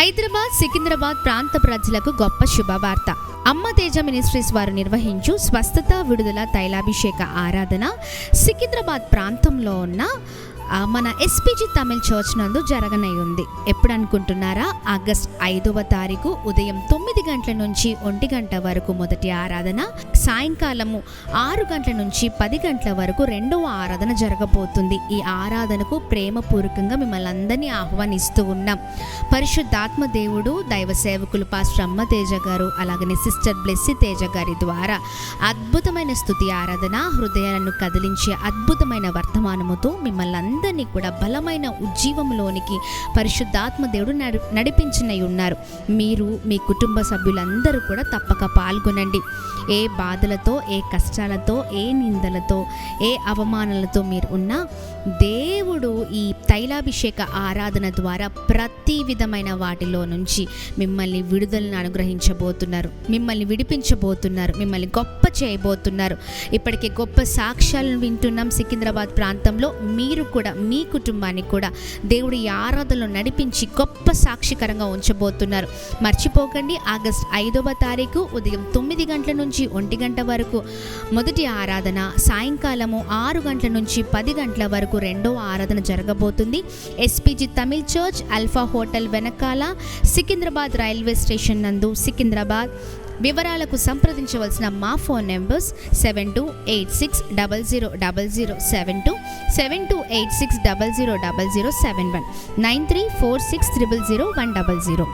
హైదరాబాద్, సికింద్రాబాద్ ప్రాంత ప్రజలకు గొప్ప శుభవార్త. అమ్మ తేజ మినిస్ట్రీస్ వారు నిర్వహించు స్వస్థత, విడుదల, తైలాభిషేక ఆరాధన సికింద్రాబాద్ ప్రాంతంలో ఉన్న మన ఎస్పీజీ తమిళ్ చర్చ్ నందు జరగనయ్యుంది. ఎప్పుడు అనుకుంటున్నారా? ఆగస్ట్ 5వ తారీఖు ఉదయం 9 గంటల నుంచి 1 గంట వరకు మొదటి ఆరాధన, సాయంకాలము 6 గంటల నుంచి 10 గంటల వరకు రెండవ ఆరాధన జరగబోతుంది. ఈ ఆరాధనకు ప్రేమపూర్వకంగా మిమ్మల్ని అందరినీ ఆహ్వానిస్తూ ఉన్నాం. పరిశుద్ధాత్మ దేవుడు, దైవ సేవకులు పాస్టర్ అమ్మ తేజ గారు, అలాగనే సిస్టర్ బ్లెస్సీ తేజ గారి ద్వారా అద్భుతమైన స్తుతి ఆరాధన, హృదయాలను కదిలించే అద్భుతమైన వర్తమానముతో మిమ్మల్ని అందరినీ కూడా బలమైన ఉజ్జీవంలోనికి పరిశుద్ధాత్మ దేవుడు నడిపించనై ఉన్నారు. మీరు, మీ కుటుంబ సభ్యులందరూ కూడా తప్పక పాల్గొనండి. ఏ బాధలతో, ఏ కష్టాలతో, ఏ నిందలతో, ఏ అవమానాలతో మీరు ఉన్నా దేవుడు ఈ తైలాభిషేక ఆరాధన ద్వారా ప్రతి విధమైన వాటిలో నుంచి మిమ్మల్ని విడుదలను అనుగ్రహించబోతున్నారు, మిమ్మల్ని విడిపించబోతున్నారు, మిమ్మల్ని గొప్ప చేయబోతున్నారు. ఇప్పటికే గొప్ప సాక్ష్యాలను వింటున్నాం. సికింద్రాబాద్ ప్రాంతంలో మీరు కూడా, మీ కుటుంబాన్ని కూడా దేవుడు ఈ ఆరాధనలో నడిపించి గొప్ప సాక్షికరంగా ఉంచబోతున్నారు. మర్చిపోకండి, ఆగస్ట్ 5వ తారీఖు ఉదయం 9 గంటల నుంచి 1 గంట వరకు మొదటి ఆరాధన, సాయంకాలము 6 గంటల నుంచి 10 గంటల వరకు రెండవ ఆరాధన జరగబోతుంది. SPG Tamil church, alpha hotel వెనకాల, సికింద్రాబాద్ రైల్వే స్టేషన్ నందు, సికింద్రాబాద్. వివరాలకు సంప్రదించవలసిన మా ఫోన్ నెంబర్స్ 7286000072, 7286000071, 9346000100.